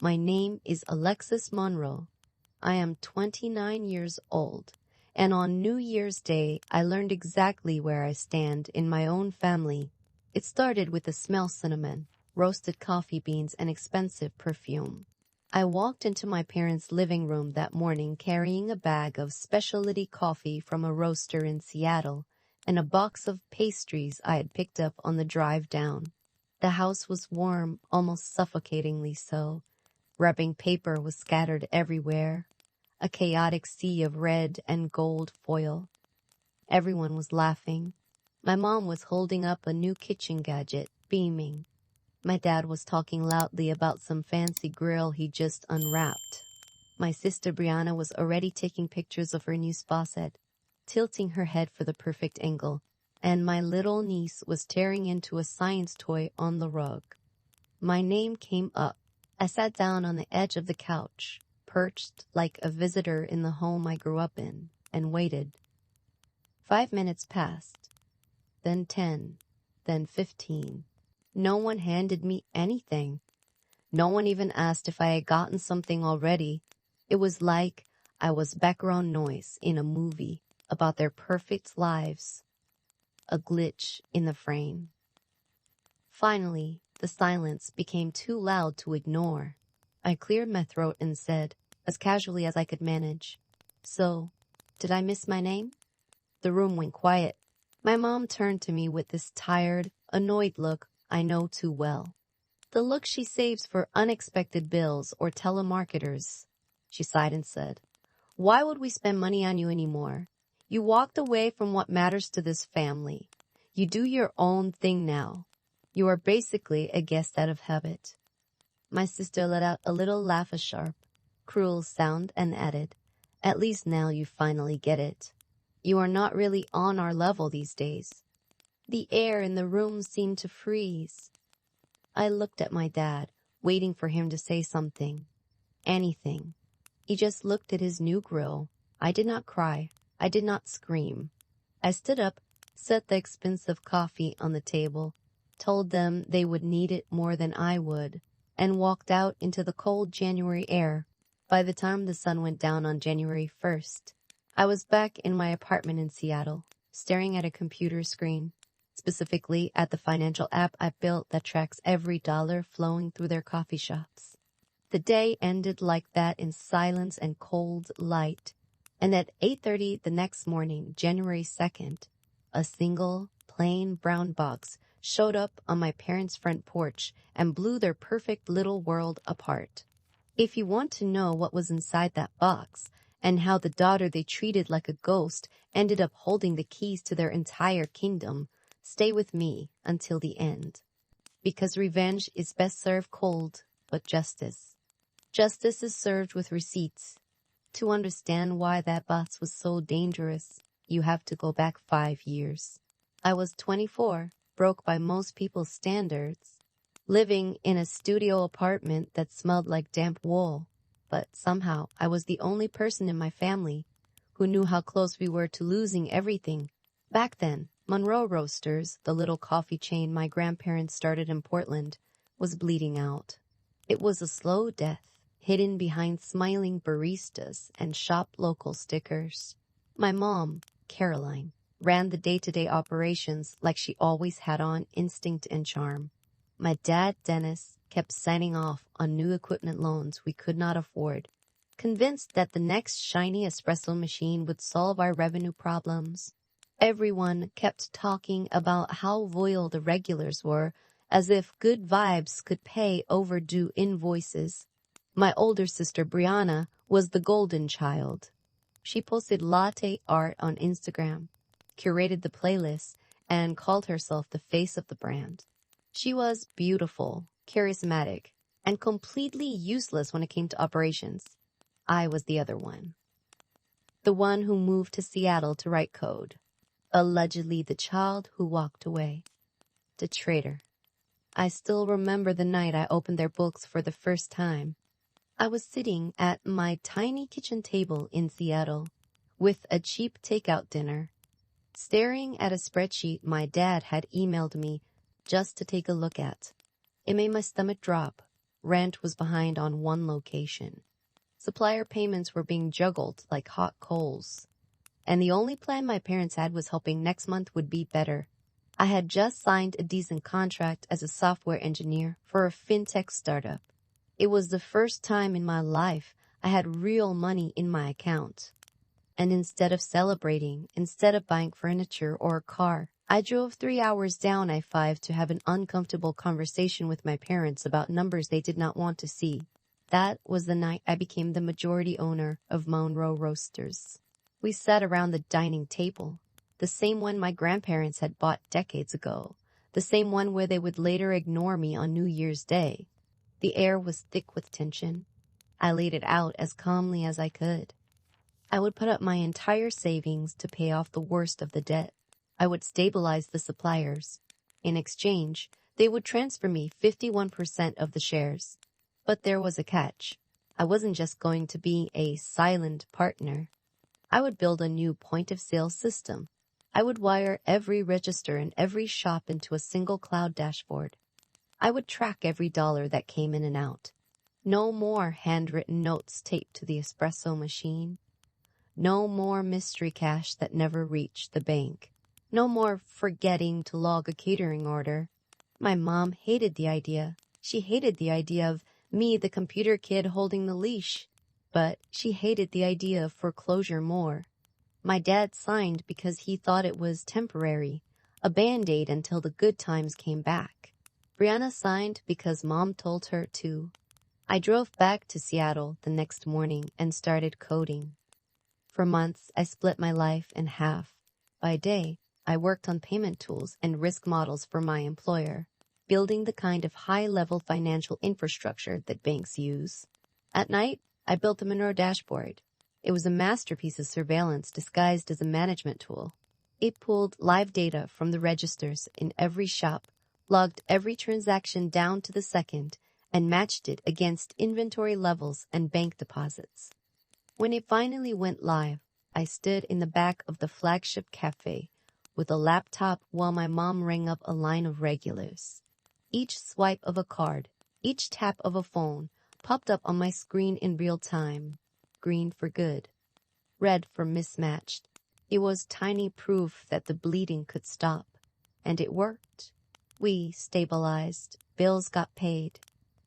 My name is Alexis Monroe. I am 29 years old, and on New Year's Day, I learned exactly where I stand in my own family. It started with the smell cinnamon, roasted coffee beans, and expensive perfume. I walked into my parents' living room that morning carrying a bag of specialty coffee from a roaster in Seattle and a box of pastries I had picked up on the drive down. The house was warm, almost suffocatingly so. Wrapping paper was scattered everywhere, a chaotic sea of red and gold foil. Everyone was laughing. My mom was holding up a new kitchen gadget, beaming. My dad was talking loudly about some fancy grill he just unwrapped. My sister Brianna was already taking pictures of her new spa set, tilting her head for the perfect angle, and my little niece was tearing into a science toy on the rug. My name came up. I sat down on the edge of the couch, perched like a visitor in the home I grew up in, and waited. 5 minutes passed, then 10, then 15. No one handed me anything. No one even asked if I had gotten something already. It was like I was background noise in a movie about their perfect lives. A glitch in the frame. Finally, the silence became too loud to ignore. I cleared my throat and said, as casually as I could manage, "So, did I miss my name?" The room went quiet. My mom turned to me with this tired, annoyed look I know too well. The look she saves for unexpected bills or telemarketers. She sighed and said, "Why would we spend money on you anymore? You walked away from what matters to this family. You do your own thing now. You are basically a guest out of habit." My sister let out a little laugh, a sharp, cruel sound, and added, "At least now you finally get it. You are not really on our level these days." The air in the room seemed to freeze. I looked at my dad, waiting for him to say something. Anything. He just looked at his new grill. I did not cry. I did not scream. I stood up, set the expensive coffee on the table, told them they would need it more than I would, and walked out into the cold January air. By the time the sun went down on January 1st, I was back in my apartment in Seattle, staring at a computer screen, specifically at the financial app I built that tracks every dollar flowing through their coffee shops. The day ended like that in silence and cold light, and at 8:30 the next morning, January 2nd, a single, plain brown box showed up on my parents' front porch and blew their perfect little world apart. If you want to know what was inside that box, and how the daughter they treated like a ghost ended up holding the keys to their entire kingdom, stay with me until the end. Because revenge is best served cold, but justice is served with receipts. To understand why that box was so dangerous, you have to go back 5 years. I was 24, broke by most people's standards, living in a studio apartment that smelled like damp wool. But somehow I was the only person in my family who knew how close we were to losing everything. Back then, Monroe Roasters, the little coffee chain my grandparents started in Portland, was bleeding out. It was a slow death, hidden behind smiling baristas and shop local stickers. My mom, Caroline, ran the day-to-day operations like she always had on instinct and charm. My dad, Dennis, kept signing off on new equipment loans we could not afford, convinced that the next shiny espresso machine would solve our revenue problems. Everyone kept talking about how loyal the regulars were, as if good vibes could pay overdue invoices. My older sister Brianna was the golden child. She posted latte art on Instagram, curated the playlist, and called herself the face of the brand. She was beautiful, charismatic, and completely useless when it came to operations. I was the other one. The one who moved to Seattle to write code. Allegedly the child who walked away. The traitor. I still remember the night I opened their books for the first time. I was sitting at my tiny kitchen table in Seattle with a cheap takeout dinner, staring at a spreadsheet my dad had emailed me just to take a look at. It made my stomach drop. rent was behind on one location. Supplier payments were being juggled like hot coals. And the only plan my parents had was hoping next month would be better. I had just signed a decent contract as a software engineer for a fintech startup. It was the first time in my life I had real money in my account. And instead of celebrating, instead of buying furniture or a car, I drove 3 hours down I-5 to have an uncomfortable conversation with my parents about numbers they did not want to see. That was the night I became the majority owner of Monroe Roasters. We sat around the dining table, the same one my grandparents had bought decades ago, the same one where they would later ignore me on New Year's Day. The air was thick with tension. I laid it out as calmly as I could. I would put up my entire savings to pay off the worst of the debt. I would stabilize the suppliers. In exchange, they would transfer me 51% of the shares. But there was a catch. I wasn't just going to be a silent partner. I would build a new point-of-sale system. I would wire every register in every shop into a single cloud dashboard. I would track every dollar that came in and out. No more handwritten notes taped to the espresso machine. No more mystery cash that never reached the bank. No more forgetting to log a catering order. My mom hated the idea. She hated the idea of me, the computer kid, holding the leash. But she hated the idea of foreclosure more. My dad signed because he thought it was temporary, a band-aid until the good times came back. Brianna signed because Mom told her to. I drove back to Seattle the next morning and started coding. For months, I split my life in half. By day, I worked on payment tools and risk models for my employer, building the kind of high-level financial infrastructure that banks use. At night, I built the Monroe dashboard. It was a masterpiece of surveillance disguised as a management tool. It pulled live data from the registers in every shop, logged every transaction down to the second, and matched it against inventory levels and bank deposits. When it finally went live, I stood in the back of the flagship cafe with a laptop while my mom rang up a line of regulars. Each swipe of a card, each tap of a phone, popped up on my screen in real time. Green for good, red for mismatched. It was tiny proof that the bleeding could stop. And it worked. We stabilized. Bills got paid.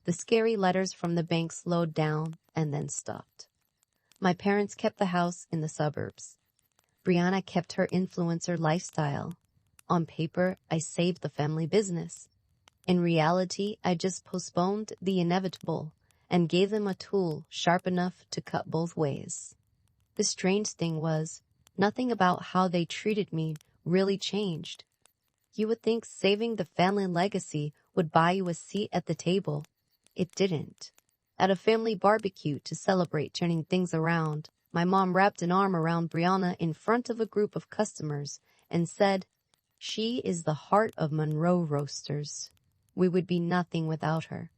The scary letters from the bank slowed down and then stopped. My parents kept the house in the suburbs. Brianna kept her influencer lifestyle. On paper, I saved the family business. In reality, I just postponed the inevitable and gave them a tool sharp enough to cut both ways. The strange thing was, nothing about how they treated me really changed. You would think saving the family legacy would buy you a seat at the table. It didn't. At a family barbecue to celebrate turning things around, my mom wrapped an arm around Brianna in front of a group of customers and said, "She is the heart of Monroe Roasters. We would be nothing without her."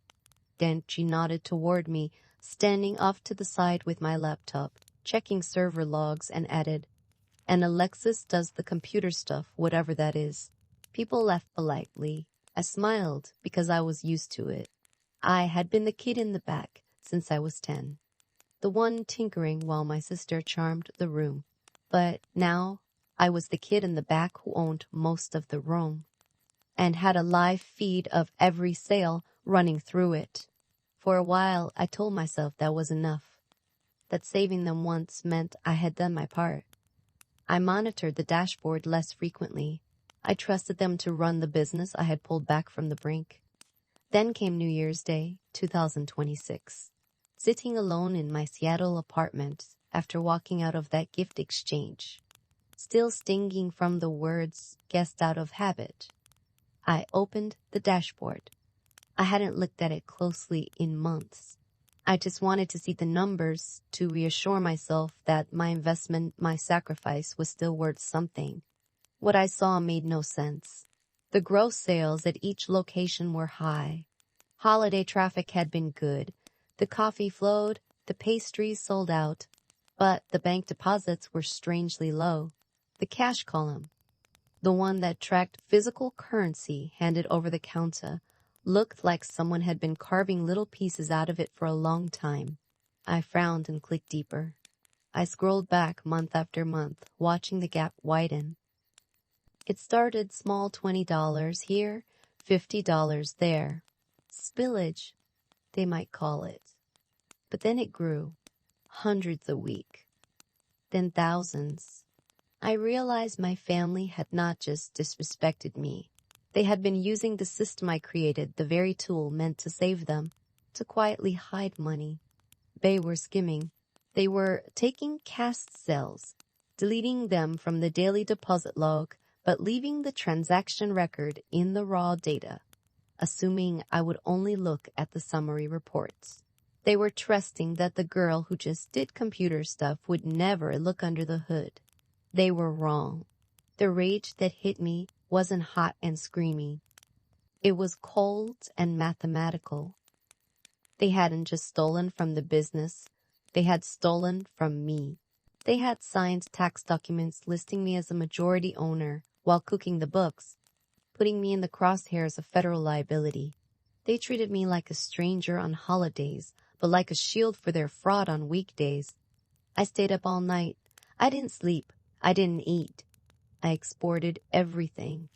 Then she nodded toward me, standing off to the side with my laptop, checking server logs, and added, "And Alexis does the computer stuff, whatever that is." People laughed politely. I smiled because I was used to it. I had been the kid in the back since I was 10, the one tinkering while my sister charmed the room. But now I was the kid in the back who owned most of the room and had a live feed of every sale running through it. For a while, I told myself that was enough, that saving them once meant I had done my part. I monitored the dashboard less frequently. I trusted them to run the business I had pulled back from the brink. Then came New Year's Day, 2026. Sitting alone in my Seattle apartment after walking out of that gift exchange, still stinging from the words guessed out of habit, I opened the dashboard. I hadn't looked at it closely in months. I just wanted to see the numbers to reassure myself that my investment, my sacrifice, was still worth something. What I saw made no sense. The gross sales at each location were high. Holiday traffic had been good. The coffee flowed, the pastries sold out. But the bank deposits were strangely low. The cash column, the one that tracked physical currency handed over the counter, looked like someone had been carving little pieces out of it for a long time. I frowned and clicked deeper. I scrolled back month after month, watching the gap widen. It started small, $20 here, $50 there. Spillage, they might call it. But then it grew, hundreds a week, then thousands. I realized my family had not just disrespected me. They had been using the system I created, the very tool meant to save them, to quietly hide money. They were skimming. They were taking cast cells, deleting them from the daily deposit log, but leaving the transaction record in the raw data, assuming I would only look at the summary reports. They were trusting that the girl who just did computer stuff would never look under the hood. They were wrong. The rage that hit me wasn't hot and screamy. It was cold and mathematical. They hadn't just stolen from the business. They had stolen from me. They had signed tax documents listing me as a majority owner while cooking the books, putting me in the crosshairs of federal liability. They treated me like a stranger on holidays, but like a shield for their fraud on weekdays. I stayed up all night. I didn't sleep. I didn't eat. I exported everything.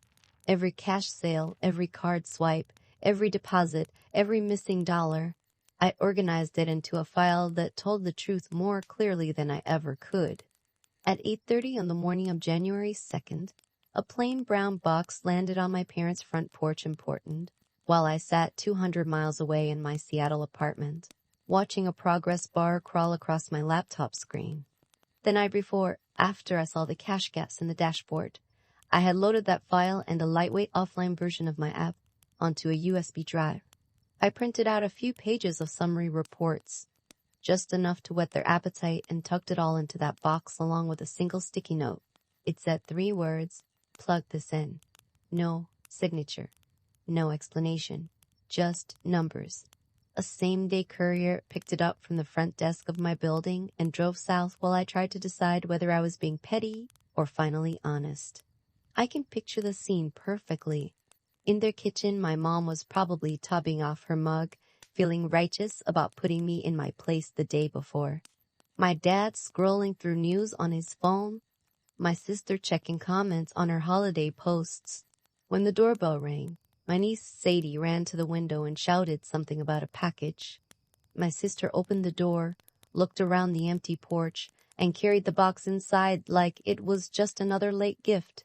Every cash sale, every card swipe, every deposit, every missing dollar. I organized it into a file that told the truth more clearly than I ever could. At 8:30 on the morning of January 2nd, a plain brown box landed on my parents' front porch in Portland, while I sat 200 miles away in my Seattle apartment, watching a progress bar crawl across my laptop screen. The night before, after I saw the cash gaps in the dashboard, I had loaded that file and a lightweight offline version of my app onto a USB drive. I printed out a few pages of summary reports, just enough to whet their appetite, and tucked it all into that box along with a single sticky note. It said 3 words, "Plug this in." No signature, no explanation, just numbers. A same-day courier picked it up from the front desk of my building and drove south while I tried to decide whether I was being petty or finally honest. I can picture the scene perfectly. In their kitchen, my mom was probably topping off her mug, feeling righteous about putting me in my place the day before. My dad scrolling through news on his phone. My sister checking comments on her holiday posts. When the doorbell rang, my niece Sadie ran to the window and shouted something about a package. My sister opened the door, looked around the empty porch, and carried the box inside like it was just another late gift.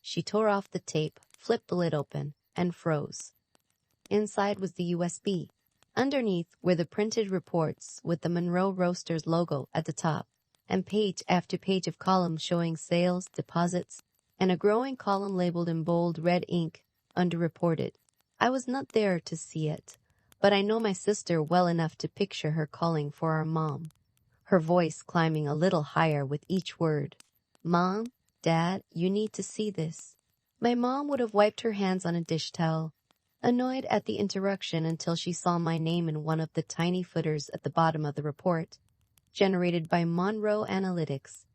She tore off the tape, flipped the lid open, and froze. Inside was the USB. Underneath were the printed reports with the Monroe Roasters logo at the top, and page after page of columns showing sales, deposits, and a growing column labeled in bold red ink, underreported. I was not there to see it, but I know my sister well enough to picture her calling for our mom, her voice climbing a little higher with each word. "Mom, Dad, you need to see this." My mom would have wiped her hands on a dish towel, annoyed at the interruption until she saw my name in one of the tiny footers at the bottom of the report, generated by Monroe Analytics.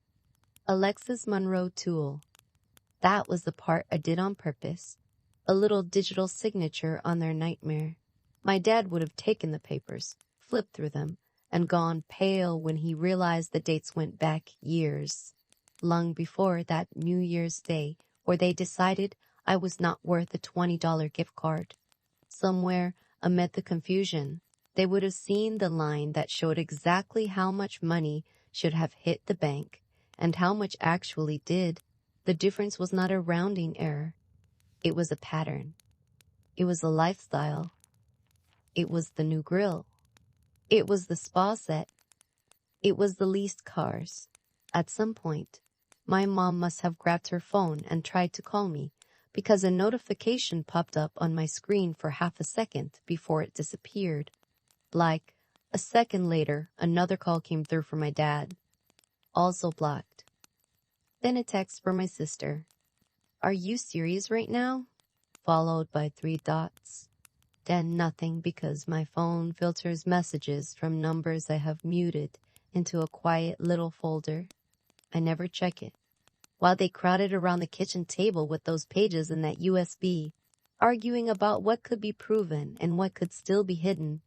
Alexis Monroe Tool. That was the part I did on purpose. A little digital signature on their nightmare. My dad would have taken the papers, flipped through them, and gone pale when he realized the dates went back years, long before that New Year's Day where they decided I was not worth a $20 gift card. Somewhere, amid the confusion, they would have seen the line that showed exactly how much money should have hit the bank and how much actually did. The difference was not a rounding error. It was a pattern. It was a lifestyle. It was the new grill. It was the spa set. It was the leased cars. At some point, my mom must have grabbed her phone and tried to call me, because a notification popped up on my screen for half a second before it disappeared. Like, a second later, another call came through from my dad, also blocked. Then a text from my sister. "Are you serious right now?" Followed by 3 dots. Then nothing, because my phone filters messages from numbers I have muted into a quiet little folder. I never check it. While they crowded around the kitchen table with those pages and that USB, arguing about what could be proven and what could still be hidden.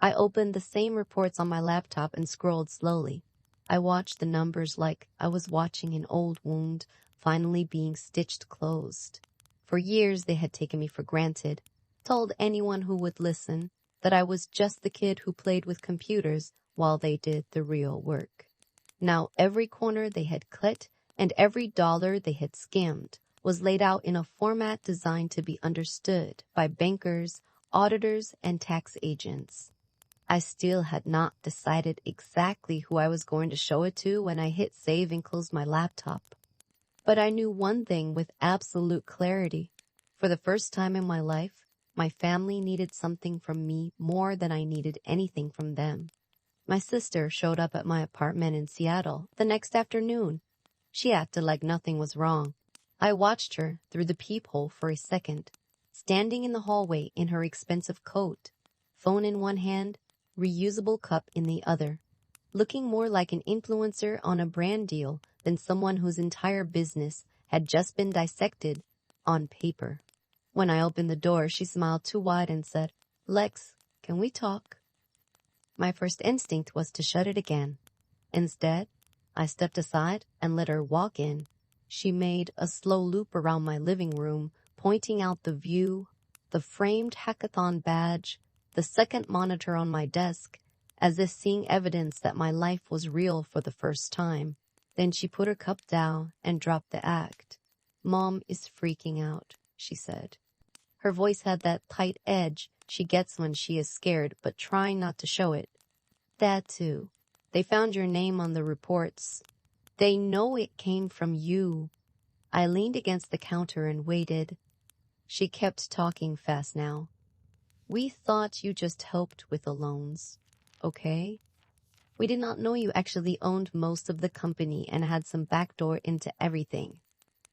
I opened the same reports on my laptop and scrolled slowly. I watched the numbers like I was watching an old wound finally being stitched closed. For years they had taken me for granted, told anyone who would listen that I was just the kid who played with computers while they did the real work. Now every corner they had cut and every dollar they had skimmed was laid out in a format designed to be understood by bankers, auditors, and tax agents. I still had not decided exactly who I was going to show it to when I hit save and closed my laptop. But I knew one thing with absolute clarity. For the first time in my life, my family needed something from me more than I needed anything from them. My sister showed up at my apartment in Seattle the next afternoon. She acted like nothing was wrong. I watched her through the peephole for a second, standing in the hallway in her expensive coat, phone in one hand, reusable cup in the other, looking more like an influencer on a brand deal than someone whose entire business had just been dissected on paper. When I opened the door, she smiled too wide and said, "Lex, can we talk?" My first instinct was to shut it again. Instead, I stepped aside and let her walk in. She made a slow loop around my living room, pointing out the view, the framed hackathon badge, the second monitor on my desk, as if seeing evidence that my life was real for the first time. Then she put her cup down and dropped the act. "Mom is freaking out," she said. Her voice had that tight edge she gets when she is scared, but trying not to show it. "Dad, too. They found your name on the reports. They know it came from you." I leaned against the counter and waited. She kept talking fast now. "We thought you just helped with the loans, okay? We did not know you actually owned most of the company and had some backdoor into everything.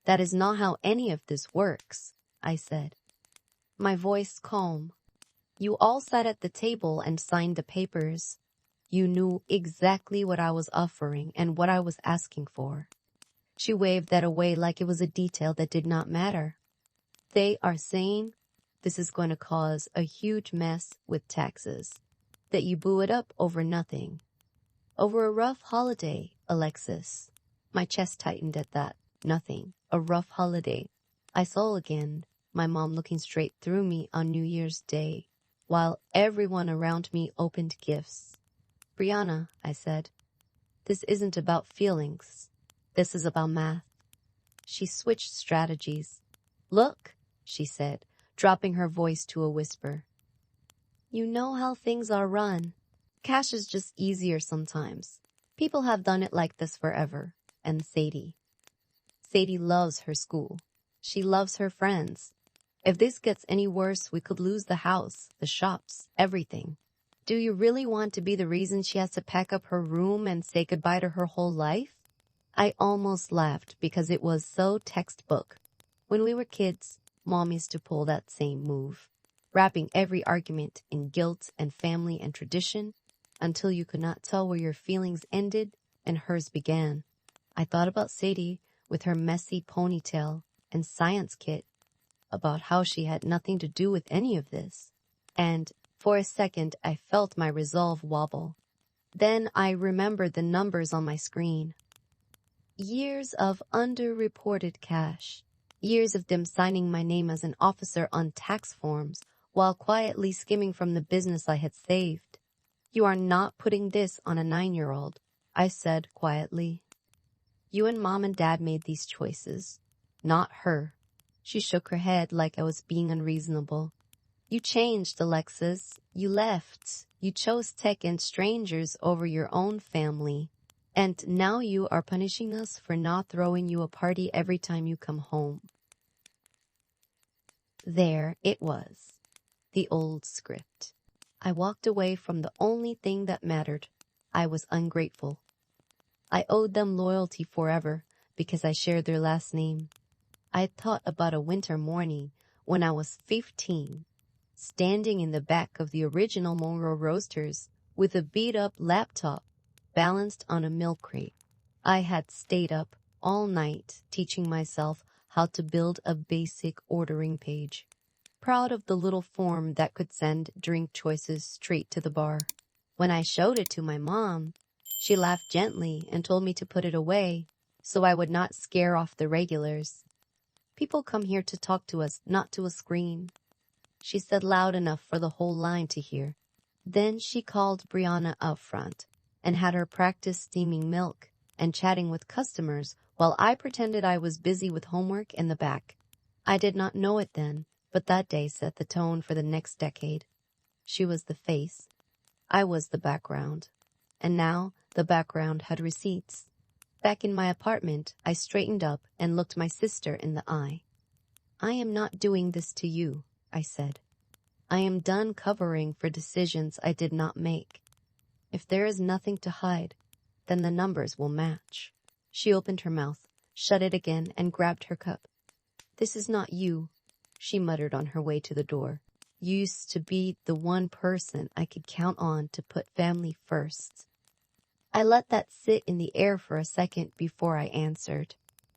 That is not how any of this works," I said, my voice calm. "You all sat at the table and signed the papers. You knew exactly what I was offering and what I was asking for." She waved that away like it was a detail that did not matter. "They are saying this is going to cause a huge mess with taxes, that you blew it up over nothing. Over a rough holiday, Alexis." My chest tightened at that. Nothing. A rough holiday. I saw again my mom looking straight through me on New Year's Day, while everyone around me opened gifts. "Brianna," I said, "this isn't about feelings. This is about math." She switched strategies. "Look," she said, dropping her voice to a whisper. "You know how things are run. Cash is just easier sometimes. People have done it like this forever. And Sadie loves her school. She loves her friends. If this gets any worse, we could lose the house, the shops, everything. Do you really want to be the reason she has to pack up her room and say goodbye to her whole life?" I almost laughed because it was so textbook. When we were kids, Mom used to pull that same move, wrapping every argument in guilt and family and tradition until you could not tell where your feelings ended and hers began. I thought about Sadie with her messy ponytail and science kit, about how she had nothing to do with any of this. And for a second, I felt my resolve wobble. Then I remembered the numbers on my screen. Years of underreported cash. Years of them signing my name as an officer on tax forms while quietly skimming from the business I had saved. "You are not putting this on a 9-year-old, I said quietly. "You and Mom and Dad made these choices, not her." She shook her head like I was being unreasonable. "You changed, Alexis. You left. You chose tech and strangers over your own family. And now you are punishing us for not throwing you a party every time you come home." There it was, the old script. I walked away from the only thing that mattered. I was ungrateful. I owed them loyalty forever because I shared their last name. I thought about a winter morning when I was 15, standing in the back of the original Monroe Roasters with a beat-up laptop balanced on a milk crate. I had stayed up all night teaching myself how to build a basic ordering page. proud of the little form that could send drink choices straight to the bar. When I showed it to my mom, she laughed gently and told me to put it away so I would not scare off the regulars. People come here to talk to us, not to a screen, she said loud enough for the whole line to hear. Then she called Brianna out front and had her practice steaming milk and chatting with customers while I pretended I was busy with homework in the back. I did not know it then, but that day set the tone for the next decade. She was the face. I was the background. And now the background had receipts. Back in my apartment, I straightened up and looked my sister in the eye. I am not doing this to you, I said. I am done covering for decisions I did not make. If there is nothing to hide, then the numbers will match. She opened her mouth, shut it again, and grabbed her cup. This is not you, she muttered on her way to the door. You used to be the one person I could count on to put family first. I let that sit in the air for a second before I answered.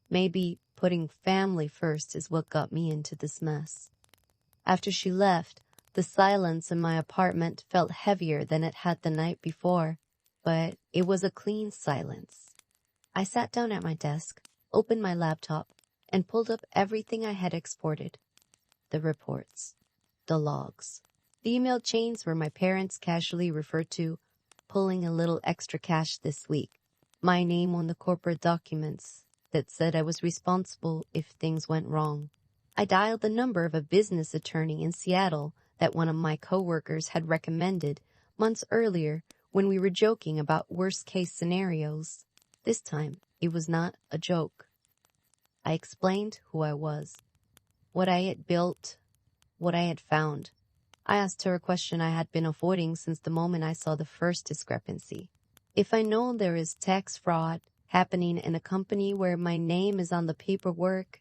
Maybe putting family first is what got me into this mess. After she left, the silence in my apartment felt heavier than it had the night before, but it was a clean silence. I sat down at my desk, opened my laptop, and pulled up everything I had exported. The reports, the logs, the email chains where my parents casually referred to pulling a little extra cash this week, my name on the corporate documents that said I was responsible if things went wrong. I dialed the number of a business attorney in Seattle that one of my coworkers had recommended months earlier when we were joking about worst-case scenarios. This time, it was not a joke. I explained who I was, what I had built, what I had found. I asked her a question I had been avoiding since the moment I saw the first discrepancy. If I know there is tax fraud happening in a company where my name is on the paperwork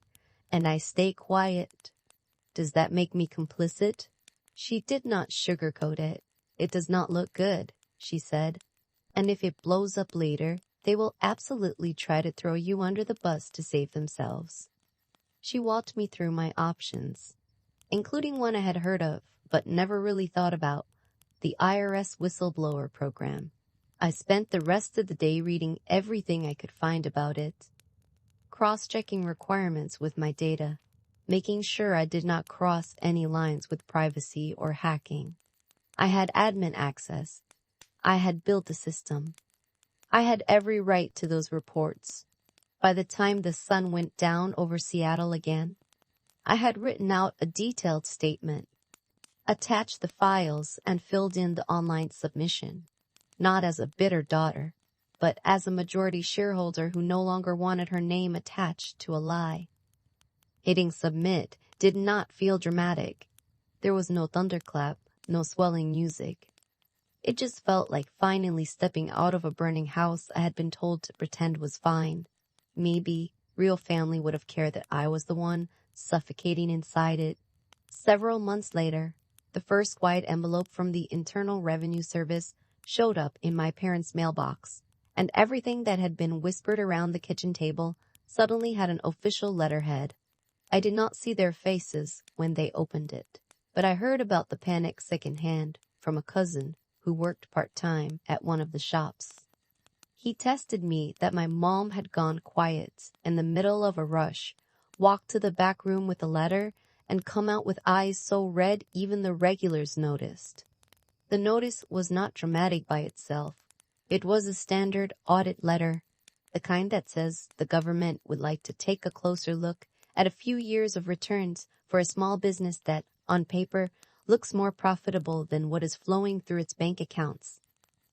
and I stay quiet, does that make me complicit? She did not sugarcoat it. It does not look good, she said. And if it blows up later, they will absolutely try to throw you under the bus to save themselves. She walked me through my options, including one I had heard of but never really thought about, the IRS whistleblower program. I spent the rest of the day reading everything I could find about it, cross-checking requirements with my data, making sure I did not cross any lines with privacy or hacking. I had admin access. I had built the system. I had every right to those reports. By the time the sun went down over Seattle again, I had written out a detailed statement, attached the files, and filled in the online submission, not as a bitter daughter, but as a majority shareholder who no longer wanted her name attached to a lie. Hitting submit did not feel dramatic. There was no thunderclap, no swelling music. It just felt like finally stepping out of a burning house I had been told to pretend was fine. Maybe real family would have cared that I was the one suffocating inside it. Several months later, the first white envelope from the Internal Revenue Service showed up in my parents' mailbox, and everything that had been whispered around the kitchen table suddenly had an official letterhead. I did not see their faces when they opened it, but I heard about the panic secondhand from a cousin who worked part-time at one of the shops. He tested me that my mom had gone quiet in the middle of a rush, walked to the back room with a letter, and come out with eyes so red even the regulars noticed. The notice was not dramatic by itself. It was a standard audit letter, the kind that says the government would like to take a closer look at a few years of returns for a small business that, on paper, looks more profitable than what is flowing through its bank accounts.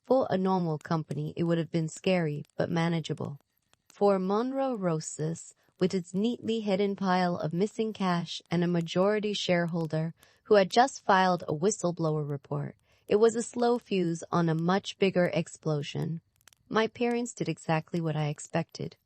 For a normal company, it would have been scary but manageable. For Monroe Rosis, with its neatly hidden pile of missing cash and a majority shareholder who had just filed a whistleblower report, it was a slow fuse on a much bigger explosion. My parents did exactly what I expected.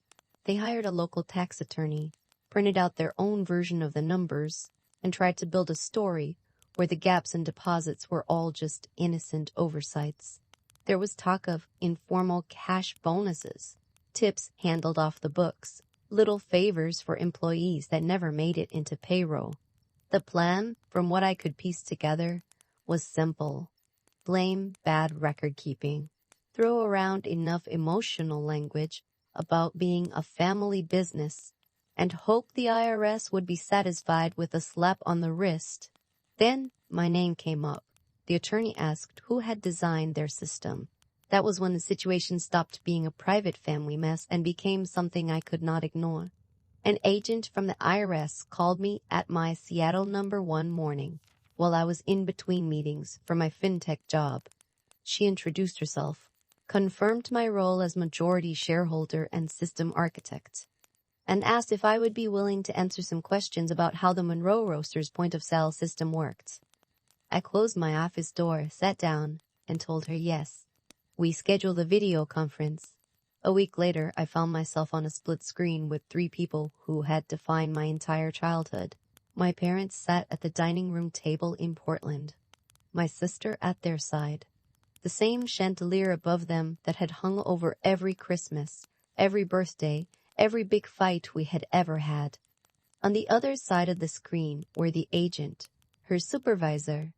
They hired a local tax attorney, printed out their own version of the numbers, and tried to build a story where the gaps in deposits were all just innocent oversights. There was talk of informal cash bonuses, tips handled off the books, little favors for employees that never made it into payroll. The plan, from what I could piece together, was simple. Blame bad record keeping. Throw around enough emotional language about being a family business and hope the IRS would be satisfied with a slap on the wrist. Then my name came up. The attorney asked who had designed their system. That was when the situation stopped being a private family mess and became something I could not ignore. An agent from the IRS called me at my Seattle number one morning while I was in between meetings for my fintech job. She introduced herself, confirmed my role as majority shareholder and system architect, and asked if I would be willing to answer some questions about how the Monroe Roasters point-of-sale system worked. I closed my office door, sat down, and told her yes. We scheduled a video conference. A week later, I found myself on a split screen with 3 people who had defined my entire childhood. My parents sat at the dining room table in Portland, my sister at their side. The same chandelier above them that had hung over every Christmas, every birthday, every big fight we had ever had. On the other side of the screen were the agent, her supervisor,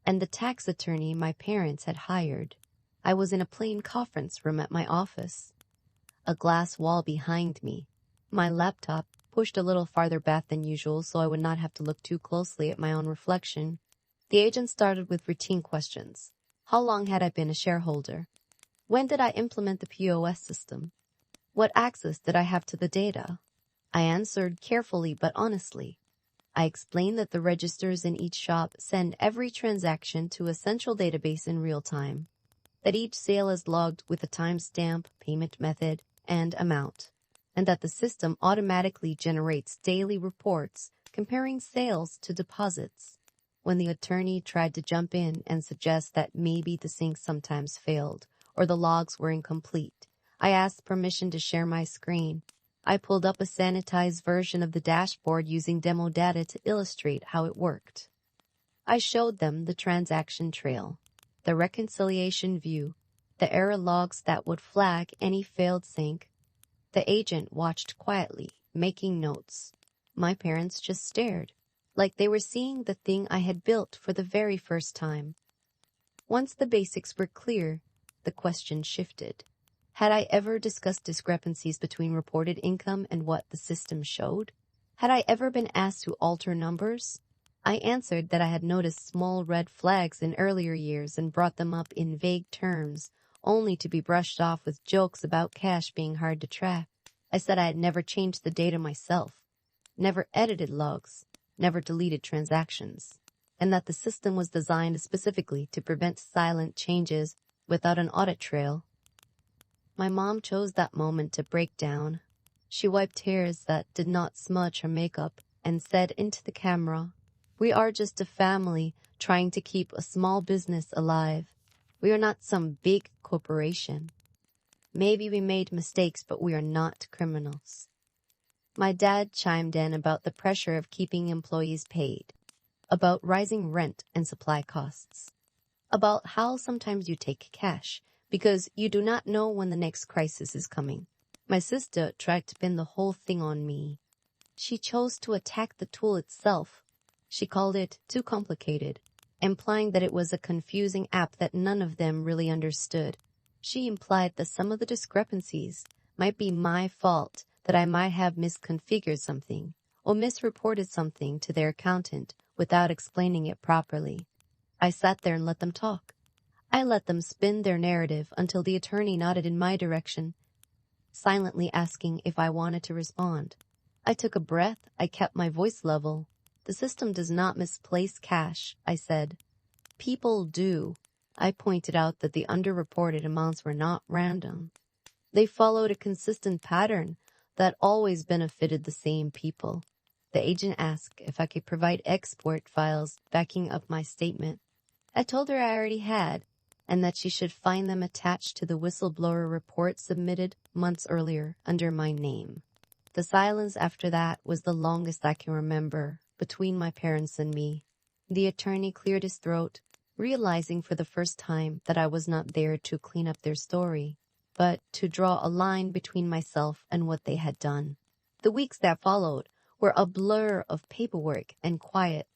and the tax attorney my parents had hired. I was in a plain conference room at my office. A glass wall behind me. My laptop pushed a little farther back than usual so I would not have to look too closely at my own reflection. The agent started with routine questions. How long had I been a shareholder? When did I implement the POS system? What access did I have to the data? I answered carefully but honestly. I explained that the registers in each shop send every transaction to a central database in real time, that each sale is logged with a timestamp, payment method, and amount, and that the system automatically generates daily reports comparing sales to deposits. When the attorney tried to jump in and suggest that maybe the sync sometimes failed or the logs were incomplete, I asked permission to share my screen. I pulled up a sanitized version of the dashboard using demo data to illustrate how it worked. I showed them the transaction trail, the reconciliation view, the error logs that would flag any failed sync. The agent watched quietly, making notes. My parents just stared, like they were seeing the thing I had built for the very first time. Once the basics were clear, the question shifted. Had I ever discussed discrepancies between reported income and what the system showed? Had I ever been asked to alter numbers? I answered that I had noticed small red flags in earlier years and brought them up in vague terms, only to be brushed off with jokes about cash being hard to track. I said I had never changed the data myself, never edited logs, never deleted transactions, and that the system was designed specifically to prevent silent changes without an audit trail. My mom chose that moment to break down. She wiped tears that did not smudge her makeup and said into the camera, "We are just a family trying to keep a small business alive. We are not some big corporation. Maybe we made mistakes, but we are not criminals." My dad chimed in about the pressure of keeping employees paid, about rising rent and supply costs, about how sometimes you take cash because you do not know when the next crisis is coming. My sister tried to pin the whole thing on me. She chose to attack the tool itself. She called it too complicated, implying that it was a confusing app that none of them really understood. She implied that some of the discrepancies might be my fault, that I might have misconfigured something or misreported something to their accountant without explaining it properly. I sat there and let them talk. I let them spin their narrative until the attorney nodded in my direction, silently asking if I wanted to respond. I took a breath. I kept my voice level. "The system does not misplace cash," I said. "People do." I pointed out that the underreported amounts were not random. They followed a consistent pattern that always benefited the same people. The agent asked if I could provide export files backing up my statement. I told her I already had, and that she should find them attached to the whistleblower report submitted months earlier under my name. The silence after that was the longest I can remember between my parents and me. The attorney cleared his throat, realizing for the first time that I was not there to clean up their story, but to draw a line between myself and what they had done. The weeks that followed were a blur of paperwork and quiet.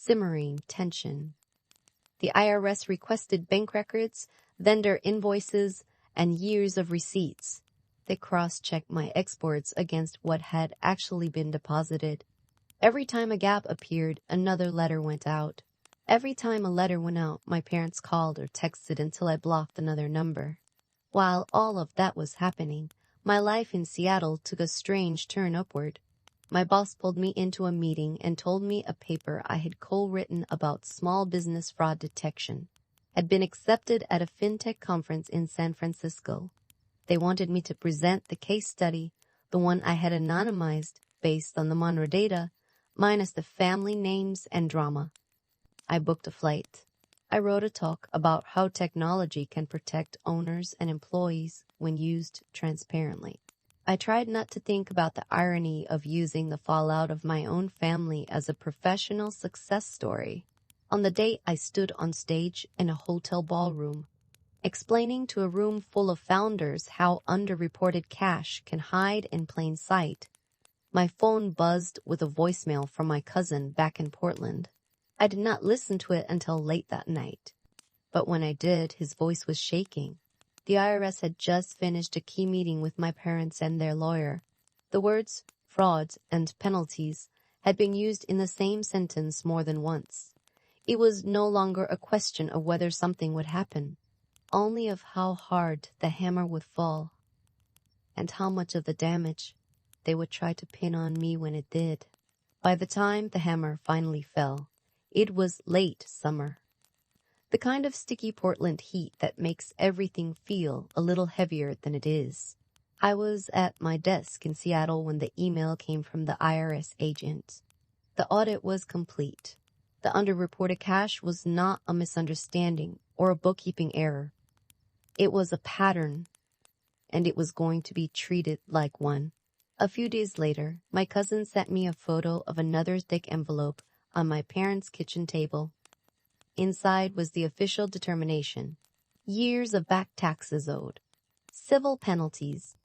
simmering tension. The IRS requested bank records, vendor invoices, and years of receipts. They cross-checked my exports against what had actually been deposited. Every time a gap appeared, another letter went out. Every time a letter went out, my parents called or texted until I blocked another number. While all of that was happening, my life in Seattle took a strange turn upward. My boss pulled me into a meeting and told me a paper I had co-written about small business fraud detection had been accepted at a fintech conference in San Francisco. They wanted me to present the case study, the one I had anonymized based on the Monroe data, minus the family names and drama. I booked a flight. I wrote a talk about how technology can protect owners and employees when used transparently. I tried not to think about the irony of using the fallout of my own family as a professional success story. On the day I stood on stage in a hotel ballroom, explaining to a room full of founders how underreported cash can hide in plain sight, my phone buzzed with a voicemail from my cousin back in Portland. I did not listen to it until late that night, but when I did, his voice was shaking. The IRS had just finished a key meeting with my parents and their lawyer. The words fraud and penalties had been used in the same sentence more than once. It was no longer a question of whether something would happen, only of how hard the hammer would fall, and how much of the damage they would try to pin on me when it did. By the time the hammer finally fell, it was late summer. The kind of sticky Portland heat that makes everything feel a little heavier than it is. I was at my desk in Seattle when the email came from the IRS agent. The audit was complete. The underreported cash was not a misunderstanding or a bookkeeping error. It was a pattern, and it was going to be treated like one. A few days later, my cousin sent me a photo of another thick envelope on my parents' kitchen table. Inside was the official determination, years of back taxes owed, civil penalties,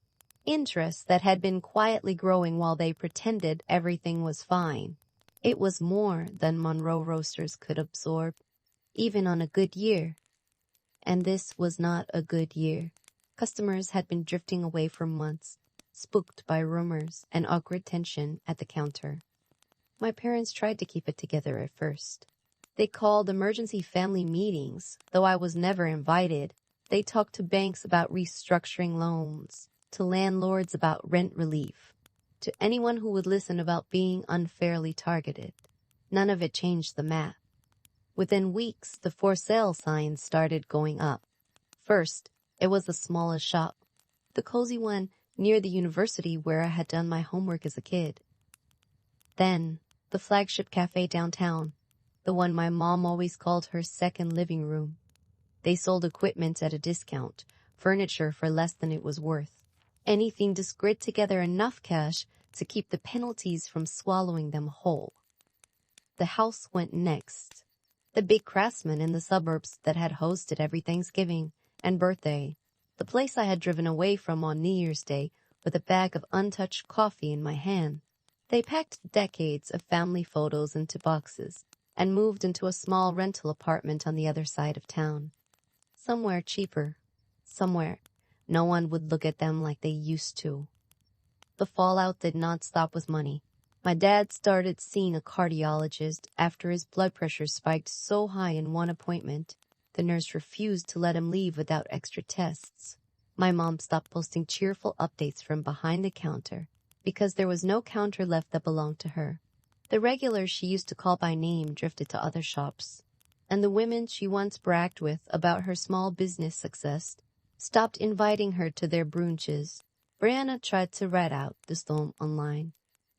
interest that had been quietly growing while they pretended everything was fine. It was more than Monroe Roasters could absorb, even on a good year. And this was not a good year. Customers had been drifting away for months, spooked by rumors and awkward tension at the counter. My parents tried to keep it together at first. They called emergency family meetings, though I was never invited. They talked to banks about restructuring loans, to landlords about rent relief, to anyone who would listen about being unfairly targeted. None of it changed the math. Within weeks, the for sale signs started going up. First, it was the smallest shop, the cozy one near the university where I had done my homework as a kid. Then, the flagship cafe downtown, the one my mom always called her second living room. They sold equipment at a discount, furniture for less than it was worth. Anything to scrape together enough cash to keep the penalties from swallowing them whole. The house went next. The big craftsman in the suburbs that had hosted every Thanksgiving and birthday. The place I had driven away from on New Year's Day with a bag of untouched coffee in my hand. They packed decades of family photos into boxes and moved into a small rental apartment on the other side of town. Somewhere cheaper. Somewhere no one would look at them like they used to. The fallout did not stop with money. My dad started seeing a cardiologist after his blood pressure spiked so high in one appointment, the nurse refused to let him leave without extra tests. My mom stopped posting cheerful updates from behind the counter because there was no counter left that belonged to her. The regulars she used to call by name drifted to other shops, and the women she once bragged with about her small business success stopped inviting her to their brunches. Brianna tried to ride out the storm online.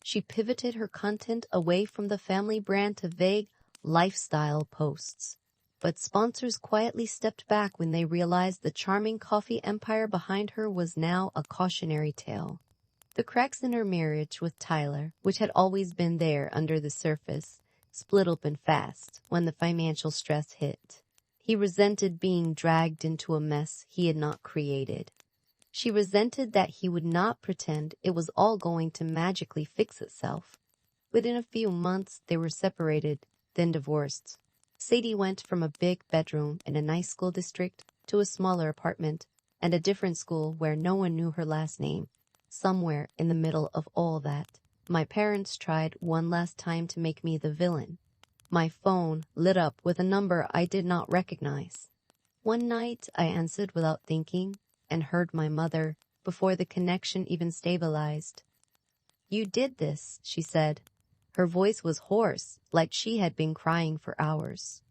She pivoted her content away from the family brand to vague lifestyle posts. But sponsors quietly stepped back when they realized the charming coffee empire behind her was now a cautionary tale. The cracks in her marriage with Tyler, which had always been there under the surface, split open fast when the financial stress hit. He resented being dragged into a mess he had not created. She resented that he would not pretend it was all going to magically fix itself. Within a few months, they were separated, then divorced. Sadie went from a big bedroom in a nice school district to a smaller apartment and a different school where no one knew her last name. Somewhere in the middle of all that, my parents tried one last time to make me the villain. My phone lit up with a number I did not recognize. One night I answered without thinking and heard my mother before the connection even stabilized. "You did this," she said. Her voice was hoarse, like she had been crying for hours.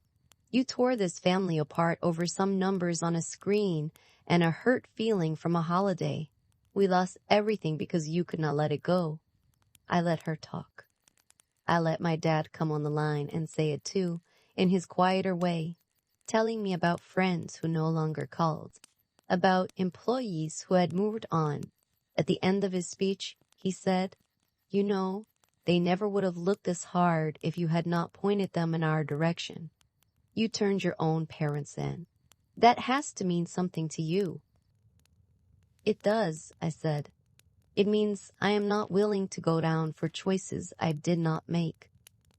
"You tore this family apart over some numbers on a screen and a hurt feeling from a holiday. We lost everything because you could not let it go." I let her talk. I let my dad come on the line and say it too, in his quieter way, telling me about friends who no longer called, about employees who had moved on. At the end of his speech, he said, "You know, they never would have looked this hard if you had not pointed them in our direction. You turned your own parents in. That has to mean something to you." "It does," I said. "It means I am not willing to go down for choices I did not make.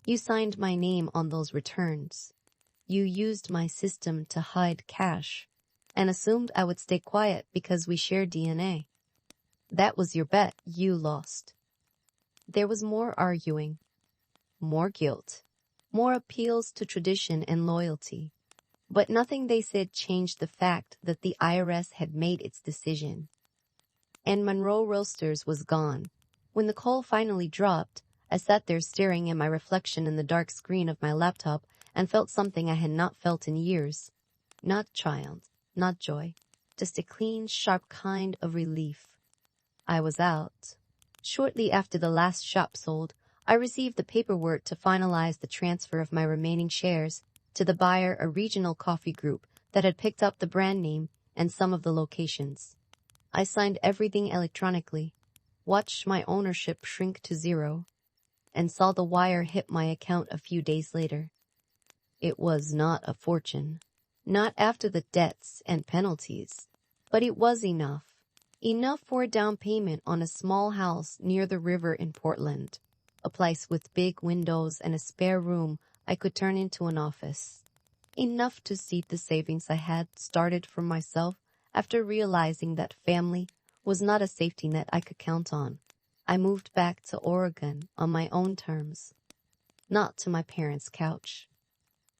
You signed my name on those returns. You used my system to hide cash and assumed I would stay quiet because we share DNA. That was your bet. You lost." There was more arguing, more guilt, more appeals to tradition and loyalty. But nothing they said changed the fact that the IRS had made its decision. And Monroe Roasters was gone. When the call finally dropped, I sat there staring at my reflection in the dark screen of my laptop and felt something I had not felt in years. Not triumph, not joy, just a clean, sharp kind of relief. I was out. Shortly after the last shop sold, I received the paperwork to finalize the transfer of my remaining shares to the buyer, a regional coffee group that had picked up the brand name and some of the locations. I signed everything electronically, watched my ownership shrink to zero, and saw the wire hit my account a few days later. It was not a fortune, not after the debts and penalties, but it was enough for a down payment on a small house near the river in Portland, a place with big windows and a spare room I could turn into an office. Enough to seed the savings I had started for myself after realizing that family was not a safety net I could count on. I moved back to Oregon on my own terms, not to my parents' couch,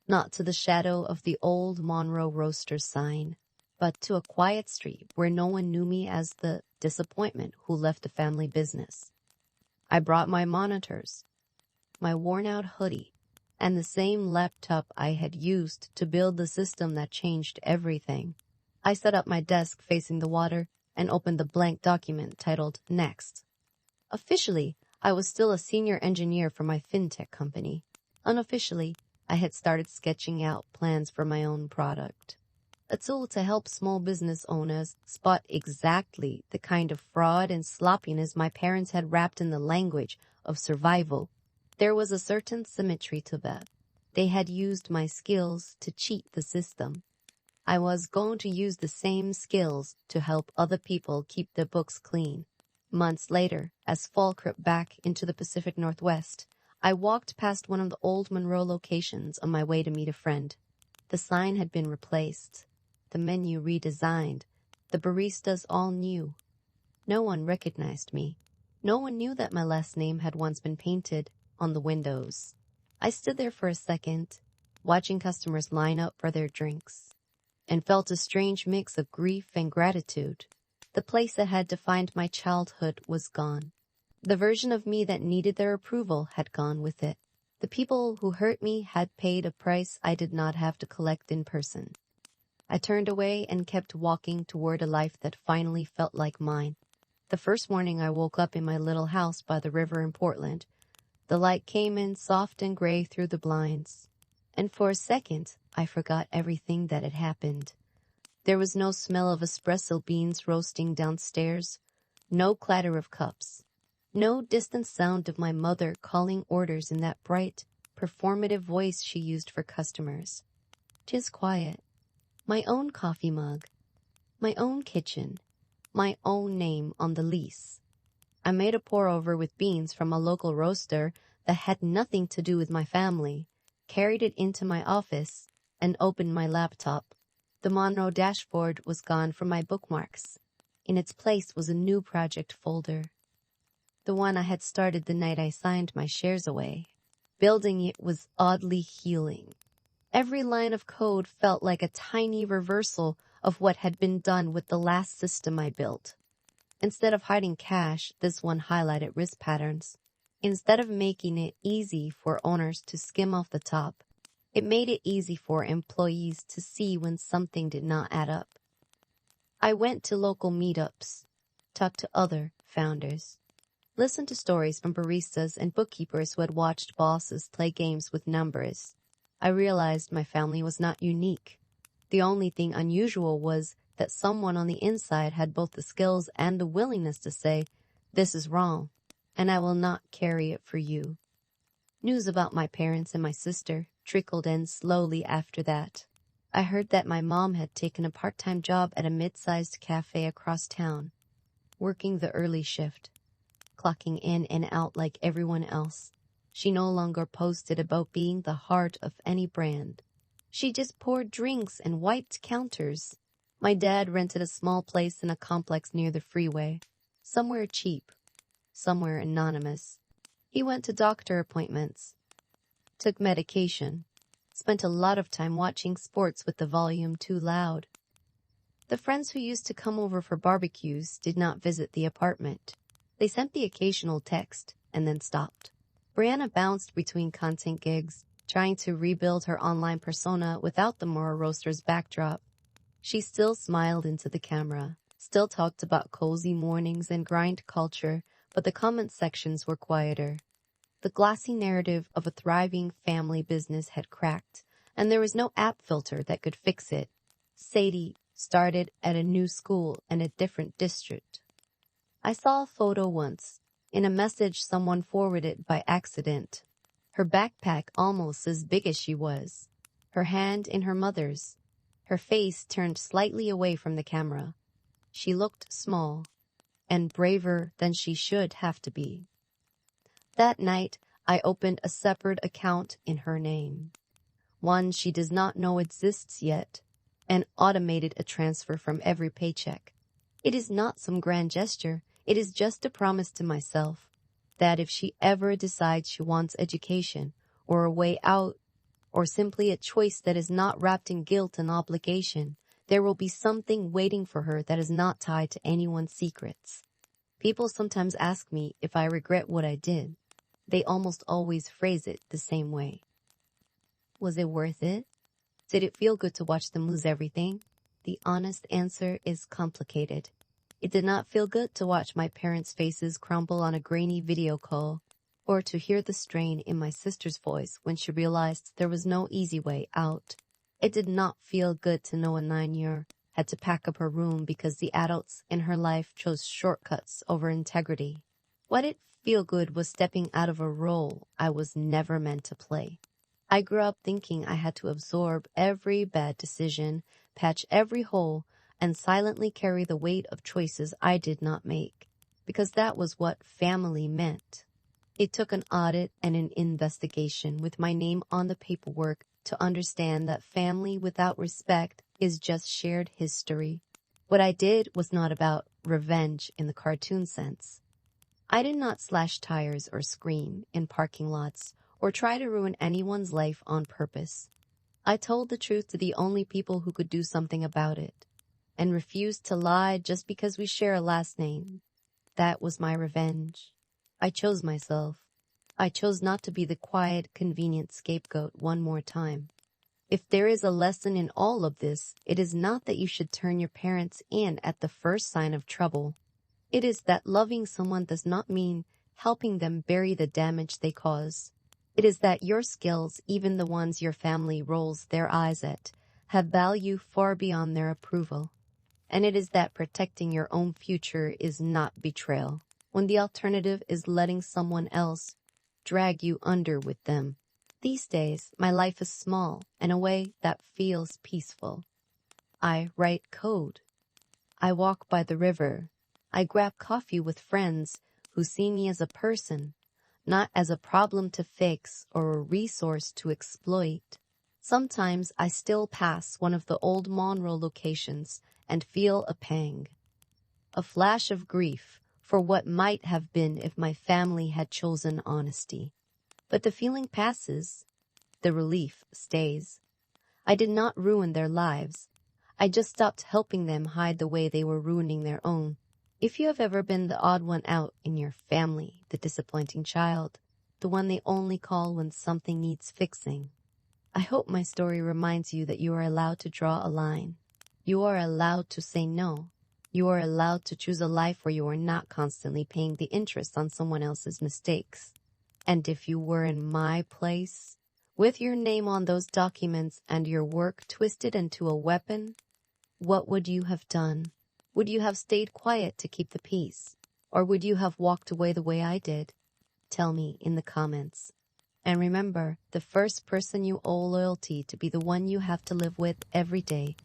not to the shadow of the old Monroe Roaster sign, but to a quiet street where no one knew me as the disappointment who left the family business. I brought my monitors, my worn-out hoodie, and the same laptop I had used to build the system that changed everything. I set up my desk facing the water and opened the blank document titled Next. Officially, I was still a senior engineer for my fintech company. Unofficially, I had started sketching out plans for my own product, a tool to help small business owners spot exactly the kind of fraud and sloppiness my parents had wrapped in the language of survival. There was a certain symmetry to that. They had used my skills to cheat the system. I was going to use the same skills to help other people keep their books clean. Months later, as fall crept back into the Pacific Northwest, I walked past one of the old Monroe locations on my way to meet a friend. The sign had been replaced, the menu redesigned, the baristas all new. No one recognized me. No one knew that my last name had once been painted on the windows. I stood there for a second, watching customers line up for their drinks, and felt a strange mix of grief and gratitude. The place that had defined my childhood was gone. The version of me that needed their approval had gone with it. The people who hurt me had paid a price I did not have to collect in person. I turned away and kept walking toward a life that finally felt like mine. The first morning I woke up in my little house by the river in Portland. The light came in soft and gray through the blinds, and for a second I forgot everything that had happened. There was no smell of espresso beans roasting downstairs, no clatter of cups, no distant sound of my mother calling orders in that bright, performative voice she used for customers. Just quiet. My own coffee mug, my own kitchen, my own name on the lease. I made a pour-over with beans from a local roaster that had nothing to do with my family, carried it into my office, and opened my laptop. The Monroe dashboard was gone from my bookmarks. In its place was a new project folder, the one I had started the night I signed my shares away. Building it was oddly healing. Every line of code felt like a tiny reversal of what had been done with the last system I built. Instead of hiding cache, this one highlighted risk patterns. Instead of making it easy for owners to skim off the top, it made it easy for employees to see when something did not add up. I went to local meetups, talked to other founders, listened to stories from baristas and bookkeepers who had watched bosses play games with numbers. I realized my family was not unique. The only thing unusual was that someone on the inside had both the skills and the willingness to say, "This is wrong, and I will not carry it for you." News about my parents and my sister trickled in slowly after that. I heard that my mom had taken a part-time job at a mid-sized cafe across town, working the early shift, clocking in and out like everyone else. She no longer posted about being the heart of any brand. She just poured drinks and wiped counters. My dad rented a small place in a complex near the freeway, somewhere cheap, somewhere anonymous. He went to doctor appointments, took medication, spent a lot of time watching sports with the volume too loud. The friends who used to come over for barbecues did not visit the apartment. They sent the occasional text and then stopped. Brianna bounced between content gigs, trying to rebuild her online persona without the Mora Roasters backdrop. She still smiled into the camera, still talked about cozy mornings and grind culture, but the comment sections were quieter. The glossy narrative of a thriving family business had cracked, and there was no app filter that could fix it. Sadie started at a new school in a different district. I saw a photo once, in a message someone forwarded by accident. Her backpack almost as big as she was, her hand in her mother's, her face turned slightly away from the camera. She looked small, and braver than she should have to be. That night, I opened a separate account in her name, one she does not know exists yet, and automated a transfer from every paycheck. It is not some grand gesture. It is just a promise to myself that if she ever decides she wants education or a way out or simply a choice that is not wrapped in guilt and obligation, there will be something waiting for her that is not tied to anyone's secrets. People sometimes ask me if I regret what I did. They almost always phrase it the same way. Was it worth it? Did it feel good to watch them lose everything? The honest answer is complicated. It did not feel good to watch my parents' faces crumble on a grainy video call, or to hear the strain in my sister's voice when she realized there was no easy way out. It did not feel good to know a 9-year had to pack up her room because the adults in her life chose shortcuts over integrity. What did feel good was stepping out of a role I was never meant to play. I grew up thinking I had to absorb every bad decision, patch every hole, and silently carry the weight of choices I did not make, because that was what family meant. It took an audit and an investigation with my name on the paperwork to understand that family without respect is just shared history. What I did was not about revenge in the cartoon sense. I did not slash tires or scream in parking lots or try to ruin anyone's life on purpose. I told the truth to the only people who could do something about it, and refused to lie just because we share a last name. That was my revenge. I chose myself. I chose not to be the quiet, convenient scapegoat one more time. If there is a lesson in all of this, it is not that you should turn your parents in at the first sign of trouble. It is that loving someone does not mean helping them bury the damage they cause. It is that your skills, even the ones your family rolls their eyes at, have value far beyond their approval. And it is that protecting your own future is not betrayal, when the alternative is letting someone else drag you under with them. These days, my life is small in a way that feels peaceful. I write code. I walk by the river. I grab coffee with friends who see me as a person, not as a problem to fix or a resource to exploit. Sometimes I still pass one of the old Monroe locations and feel a pang, a flash of grief for what might have been if my family had chosen honesty. But the feeling passes, the relief stays. I did not ruin their lives. I just stopped helping them hide the way they were ruining their own. If you have ever been the odd one out in your family, the disappointing child, the one they only call when something needs fixing, I hope my story reminds you that you are allowed to draw a line. You are allowed to say no. You are allowed to choose a life where you are not constantly paying the interest on someone else's mistakes. And if you were in my place, with your name on those documents and your work twisted into a weapon, what would you have done? Would you have stayed quiet to keep the peace? Or would you have walked away the way I did? Tell me in the comments. And remember, the first person you owe loyalty to be the one you have to live with every day.